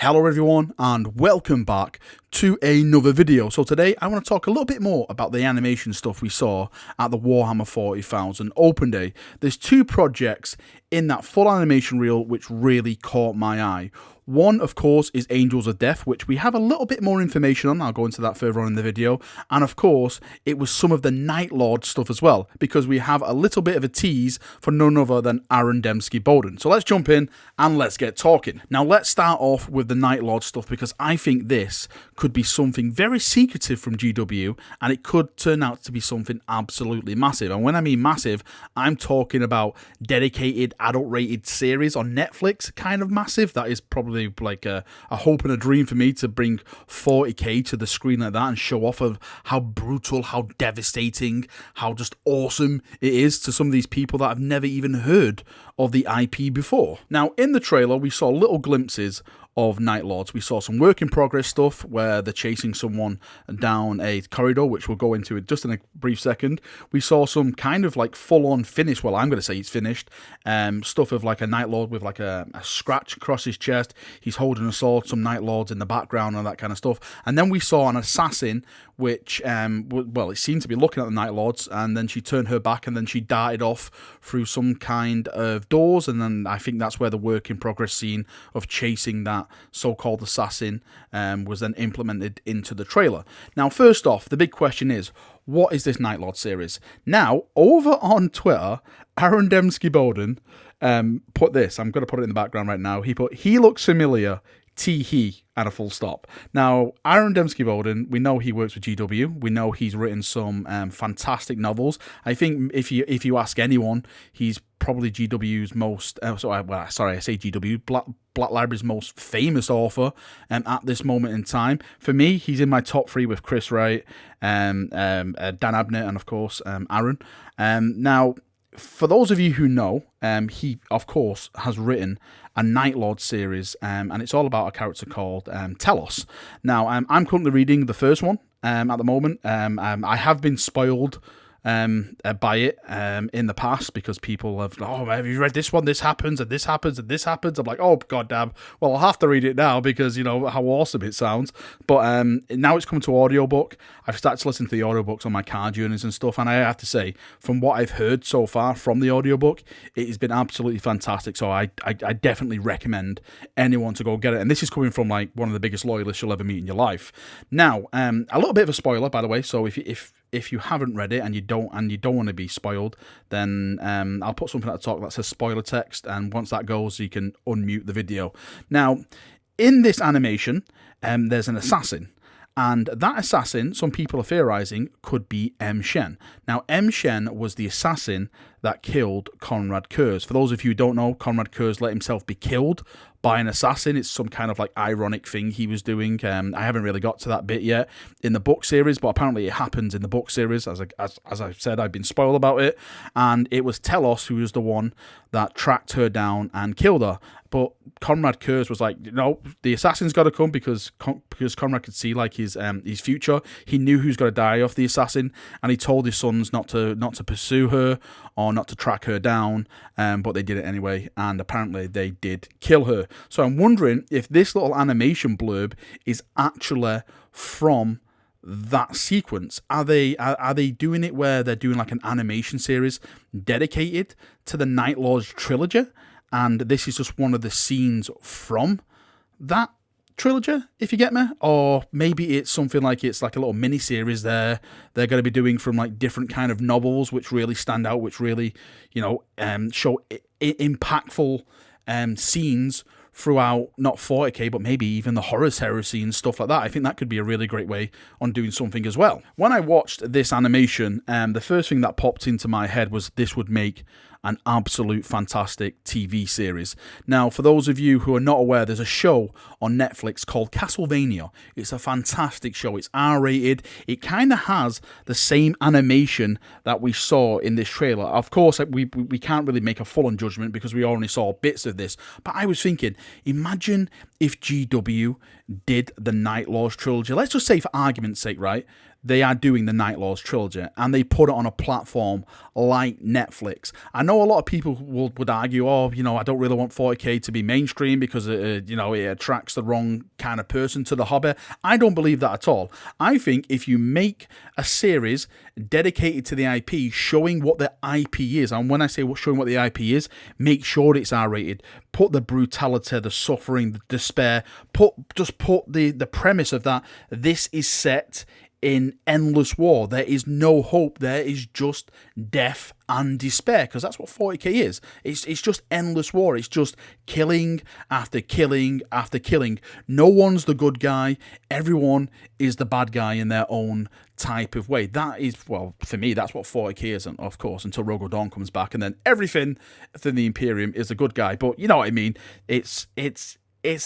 Hello everyone and welcome back to another video. So today I want to talk a little bit more about the animation stuff we saw at the Warhammer 40,000 open day. There's two projects in that full animation reel which really caught my eye. One, of course, is Angels of Death, which we have a little bit more information on. I'll go into that further on in the video. And of course, it was some of the Night Lord stuff as well, because we have a little bit of a tease for none other than Aaron Dembski-Bowden. So let's jump in and let's get talking. Now, let's start off with the Night Lord stuff, because I think this could be something very secretive from GW, and it could turn out to be something absolutely massive. And when I mean massive, I'm talking about dedicated adult-rated series on Netflix, kind of massive. That is probably like a hope and a dream for me, to bring 40k to the screen like that and show off of how brutal, how devastating, how just awesome it is to some of these people that have never even heard of the IP before. Now, in the trailer, we saw little glimpses of Night Lords. We saw some work in progress stuff where they're chasing someone down a corridor, which we'll go into just in a brief second. We saw some kind of like full-on finish, well, I'm going to say it's finished, stuff of like a Night Lord with like a scratch across his chest. He's holding a sword, some Night Lords in the background and that kind of stuff. And then we saw an assassin which, well, it seemed to be looking at the Night Lords, and then she turned her back and then she darted off through some kind of doors, and then I think that's where the work in progress scene of chasing that so-called assassin was then implemented into the trailer. Now, first off, the big question is, what is this Night Lord series? Now, over on Twitter, Aaron Dembski-Bowden put this. I'm going to put it in the background right now. He put, "He looks familiar, tee-hee," and a full stop. Now, Aaron Dembski-Bowden, we know he works with GW. We know he's written some fantastic novels. I think if you ask anyone, he's probably GW's most, I say GW, Black Library's most famous author at this moment in time. For me, he's in my top three with Chris Wright, Dan Abnett, and of course, Aaron. Now, for those of you who know, he, of course, has written a Night Lord series, and it's all about a character called Telos. Now, I'm currently reading the first one at the moment. I have been spoiled by it in the past, because people have you read this one? This happens, and this happens, and this happens. I'm like, oh, goddamn. Well, I'll have to read it now, because you know how awesome it sounds. But now it's come to audiobook. I've started to listen to the audiobooks on my car journeys and stuff, and I have to say, from what I've heard so far from the audiobook, it has been absolutely fantastic. So I definitely recommend anyone to go get it. And this is coming from like one of the biggest loyalists you'll ever meet in your life. Now, a little bit of a spoiler, by the way. So if you haven't read it and you don't want to be spoiled, then I'll put something at the top that says spoiler text, and once that goes, you can unmute the video. Now, in this animation, there's an assassin. And that assassin, some people are theorizing, could be M. Shen. Now, M. Shen was the assassin that killed Konrad Curze. For those of you who don't know, Konrad Curze let himself be killed by an assassin. It's some kind of like ironic thing he was doing. I haven't really got to that bit yet in the book series, but apparently it happens in the book series. As I've said, I've been spoiled about it. And it was Telos who was the one that tracked her down and killed her. But Konrad Curze was like, no, the assassin's got to come, because Konrad could see like his future. He knew who's got to die off the assassin, and he told his sons not to pursue her or not to track her down. But they did it anyway, and apparently they did kill her. So I'm wondering if this little animation blurb is actually from that sequence. Are they doing it where they're doing like an animation series dedicated to the Night Lords trilogy? And this is just one of the scenes from that trilogy, if you get me? Or maybe it's something like, it's like a little mini-series they're going to be doing from like different kind of novels which really stand out, which really, show impactful scenes throughout, not 40k, but maybe even the horror terror scenes, stuff like that. I think that could be a really great way on doing something as well. When I watched this animation, the first thing that popped into my head was this would make an absolute fantastic TV series. Now, for those of you who are not aware, there's a show on Netflix called Castlevania. It's a fantastic show. It's R-rated. It kind of has the same animation that we saw in this trailer. Of course, we can't really make a full-on judgment because we only saw bits of this. But I was thinking, imagine if GW did the Night Lords trilogy. Let's just say, for argument's sake, right? they are doing the Night Lords trilogy, and they put it on a platform like Netflix. I know a lot of people would argue, oh, I don't really want 40k to be mainstream because it attracts the wrong kind of person to the hobby. I don't believe that at all. I think if you make a series dedicated to the IP, showing what the IP is, and when I say showing what the IP is, make sure it's R-rated. Put the brutality, the suffering, the despair. Put the premise of that. This is set in endless war. There is no hope. There is just death and despair, because that's what 40k is. It's just endless war. It's just killing after killing after killing. No one's the good guy. Everyone is the bad guy in their own type of way. That is, well, for me, that's what 40k is, and of course, until Rogue Dawn comes back, and then everything within the Imperium is a good guy. But you know what I mean? It's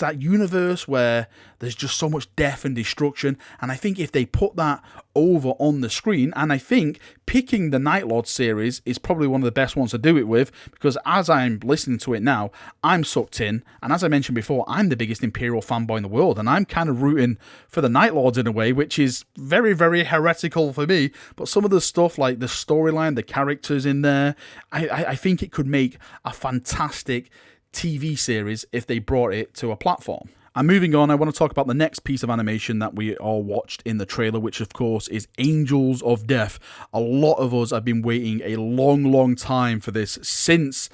that universe where there's just so much death and destruction, and I think if they put that over on the screen, and I think picking the Night Lord series is probably one of the best ones to do it with, because as I'm listening to it now, I'm sucked in, and as I mentioned before, I'm the biggest Imperial fanboy in the world, and I'm kind of rooting for the Night Lords in a way, which is very, very heretical for me, but some of the stuff, like the storyline, the characters in there, I think it could make a fantastic TV series if they brought it to a platform. And moving on, I want to talk about the next piece of animation that we all watched in the trailer, which of course is Angels of Death. A lot of us have been waiting a long time for this since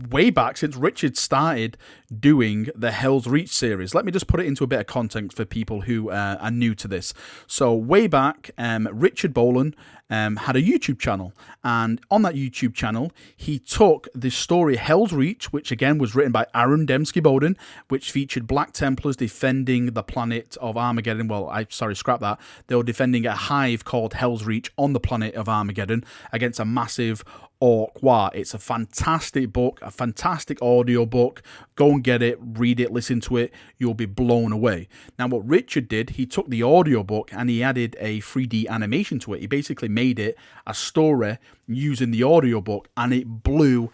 way back, since Richard started doing the Hell's Reach series. Let me just put it into a bit of context for people who are new to this. So way back, Richard Bolan had a YouTube channel, and on that YouTube channel, he took the story Hell's Reach, which again was written by Aaron Dembski-Bowden, which featured Black Templars defending the planet of Armageddon. Well, scrap that. They were defending a hive called Hell's Reach on the planet of Armageddon against a massive Orc War. It's a fantastic book, a fantastic audio book. Go and get it, read it, listen to it. You'll be blown away. Now, what Richard did, he took the audio book and he added a 3D animation to it. He basically made it a story using the audio book, and it blew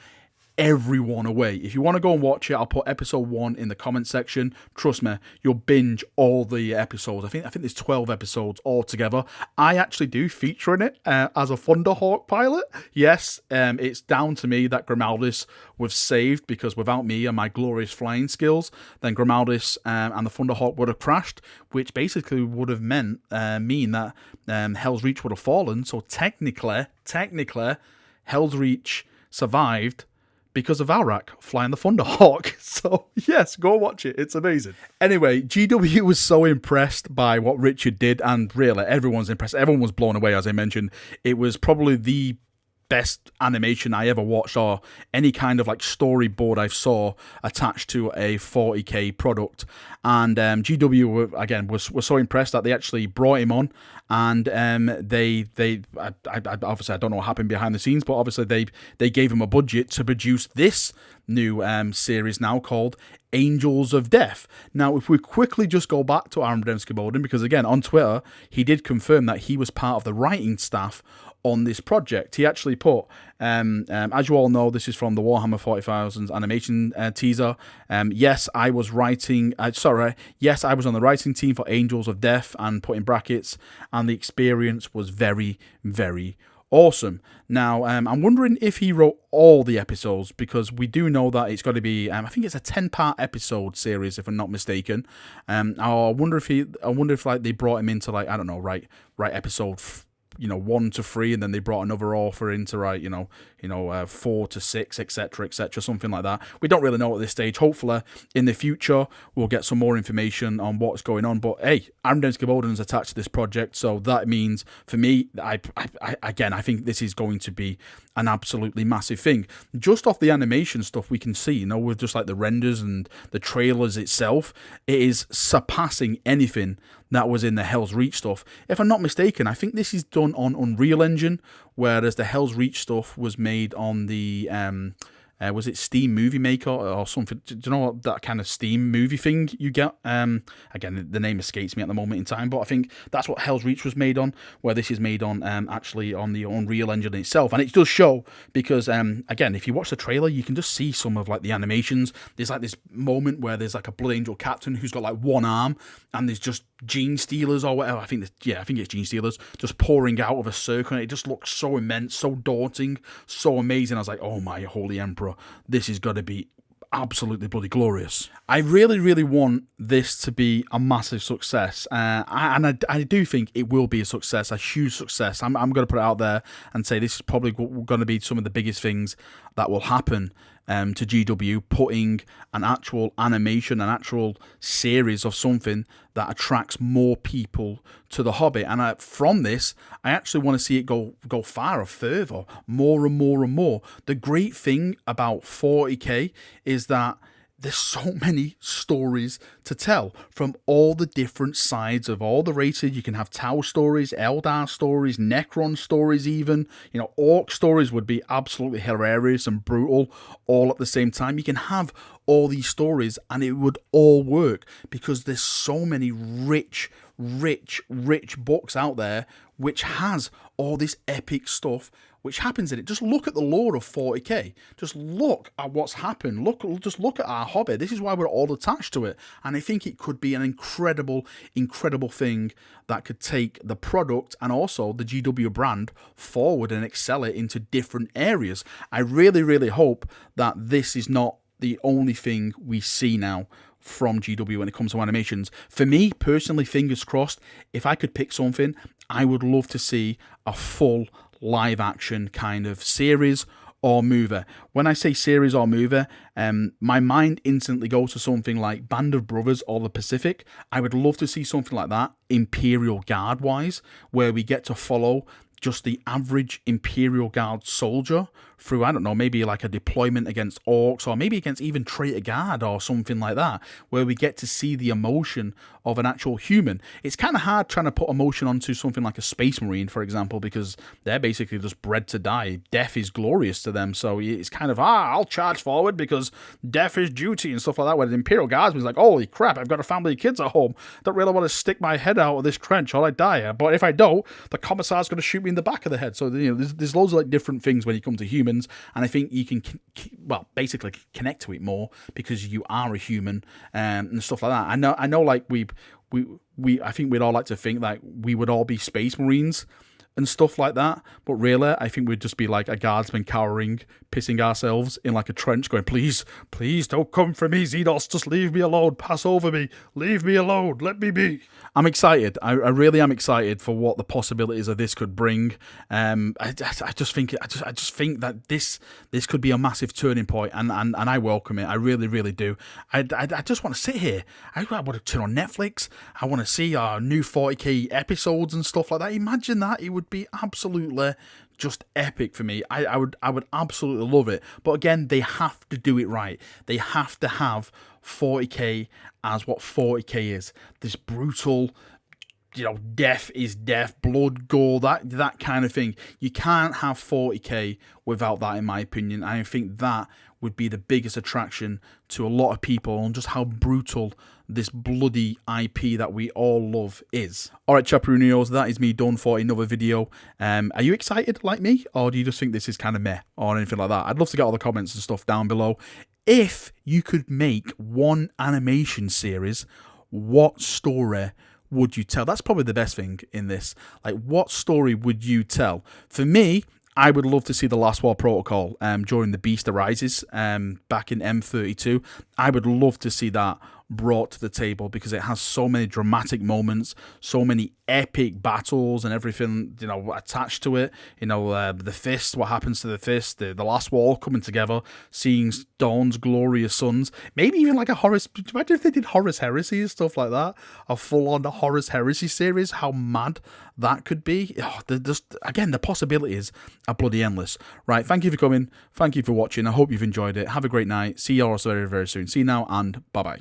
everyone away. If you want to go and watch it, I'll put episode 1 in the comment section. Trust me, you'll binge all the episodes. I think there's 12 episodes altogether. I actually do feature in it as a Thunderhawk pilot. Yes, it's down to me that Grimaldis was saved, because without me and my glorious flying skills, then Grimaldis and the Thunderhawk would have crashed, which basically would have mean that Hell's Reach would have fallen. So technically, Hell's Reach survived because of Alrak flying the Thunderhawk. So yes, go watch it. It's amazing. Anyway, GW was so impressed by what Richard did, and really everyone's impressed. Everyone was blown away, as I mentioned. It was probably the best animation I ever watched, or any kind of like storyboard I saw attached to a 40k product. And GW again was so impressed that they actually brought him on, and they obviously, I don't know what happened behind the scenes, but obviously they gave him a budget to produce this new series now called Angels of Death. Now, if we quickly just go back to Aaron Dembski-Bowden, because again on Twitter he did confirm that he was part of the writing staff on this project. He actually put, as you all know, this is from the Warhammer 40,000 animation teaser. Yes, I was writing. Yes, I was on the writing team for Angels of Death, and put in brackets, and the experience was very, very awesome. Now, I'm wondering if he wrote all the episodes, because we do know that it's got to be, I think it's a 10-part episode series, if I'm not mistaken. I wonder if like they brought him into, like, I don't know, write episode 1 to 3, and then they brought another author in to write, 4 to 6, etc., something like that. We don't really know at this stage. Hopefully, in the future, we'll get some more information on what's going on. But hey, Aaron Dembski-Bowden is attached to this project, so that means for me, I think this is going to be an absolutely massive thing. Just off the animation stuff we can see, with just like the renders and the trailers itself, it is surpassing anything that was in the Hell's Reach stuff. If I'm not mistaken, I think this is done on Unreal Engine, whereas the Hell's Reach stuff was made on the was it Steam Movie Maker or something? Do you know what that kind of Steam movie thing you get? Again, the name escapes me at the moment in time, but I think that's what Hell's Reach was made on, where this is made on actually on the Unreal Engine itself. And it does show because, again, if you watch the trailer, you can just see some of like the animations. There's like this moment where there's like a Blood Angel captain who's got like one arm, and there's just gene stealers or whatever. I think it's gene stealers just pouring out of a circle, and it just looks so immense, so daunting, so amazing. I was like, oh my holy emperor, this is gonna be absolutely bloody glorious. I really, really want this to be a massive success, and I do think it will be a success, a huge success. I'm going to put it out there and say this is probably going to be some of the biggest things that will happen to GW, putting an actual animation, an actual series of something that attracts more people to the hobby. And from this, I actually want to see it go far or further, more and more and more. The great thing about 40k is that there's so many stories to tell from all the different sides of all the races. You can have Tau stories, Eldar stories, Necron stories even. You know, Orc stories would be absolutely hilarious and brutal all at the same time. You can have all these stories and it would all work because there's so many rich books out there which has all this epic stuff which happens in it. Just look at the lore of 40k. Just look at what's happened. Just look at our hobby. This is why we're all attached to it. And I think it could be an incredible thing that could take the product and also the GW brand forward and excel it into different areas. I really hope that this is not the only thing we see now from GW when it comes to animations. For me, personally, fingers crossed, if I could pick something, I would love to see a full live action kind of series or movie. When I say series or movie, my mind instantly goes to something like Band of Brothers or The Pacific. I would love to see something like that, Imperial Guard wise, where we get to follow just the average Imperial Guard soldier through, I don't know, maybe like a deployment against orcs or maybe against even Traitor Guard or something like that, where we get to see the emotion of an actual human. It's kind of hard trying to put emotion onto something like a Space Marine, for example, because they're basically just bred to die. Death is glorious to them, so it's kind of, I'll charge forward because death is duty and stuff like that, where the Imperial Guardsman's like, holy crap, I've got a family of kids at home. Don't really want to stick my head out of this trench or I die. But if I don't, the commissar's going to shoot me in the back of the head. So, you know, there's loads of like different things when you come to humans, and I think you can, well, basically connect to it more because you are a human and stuff like that. I know, like I think we'd all like to think that we would all be Space Marines and stuff like that, but really, I think we'd just be like a guardsman cowering, pissing ourselves in like a trench, going, please don't come for me, Xenos, just leave me alone, pass over me, leave me alone, let me be. I'm excited. I really am excited for what the possibilities of this could bring. I just think that this could be a massive turning point, and I welcome it. I really do. I just want to sit here. I want to turn on Netflix. I want to see our new 40k episodes and stuff like that. Imagine that. It would be absolutely just epic for me. I would absolutely love it. But again, they have to do it right. They have to have 40k as what 40k is. This brutal, you know, death is death, blood, gore, that kind of thing. You can't have 40k without that, in my opinion. I think that would be the biggest attraction to a lot of people, and just how brutal this bloody IP that we all love is. Alright, Chaperoonios, that is me done for another video. Are you excited like me, or do you just think this is kind of meh or anything like that? I'd love to get all the comments and stuff down below. If you could make one animation series, what story would you tell? That's probably the best thing in this. Like, what story would you tell? For me, I would love to see the Last War Protocol during the Beast Arises back in M32. I would love to see that brought to the table because it has so many dramatic moments, so many epic battles and everything, you know, attached to it. You know, the Fist, what happens to the Fist, the Last War coming together, seeing Dawn's glorious sons. Maybe even like a Horus, imagine if they did Horus Heresy and stuff like that, a full-on Horus Heresy series, how mad that could be. Oh, again, the possibilities are bloody endless. Right, thank you for coming, thank you for watching, I hope you've enjoyed it. Have a great night, see you all very soon. See you now, and bye-bye.